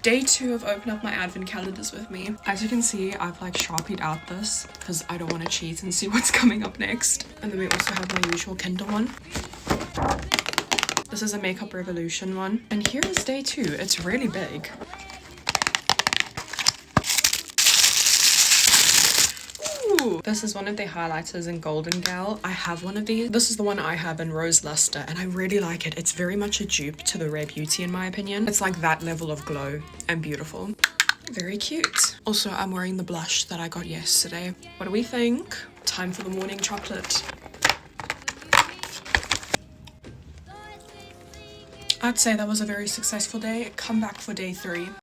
Day 2 of opening up my advent calendars with me. As you can see, I've like sharpied out this because I don't want to cheat and see what's coming up next. And then we also have my usual Kindle one. This is a Makeup Revolution one. And here is day 2. It's really big. This is one of the highlighters in Golden Gal. I have one of these. This is the one I have in Rose Luster and I really like it. It's very much a dupe to the Rare Beauty in my opinion. It's like that level of glow and beautiful. Very cute. Also, I'm wearing the blush that I got yesterday. What do we think? Time for the morning chocolate. I'd say that was a very successful day. Come back for day 3.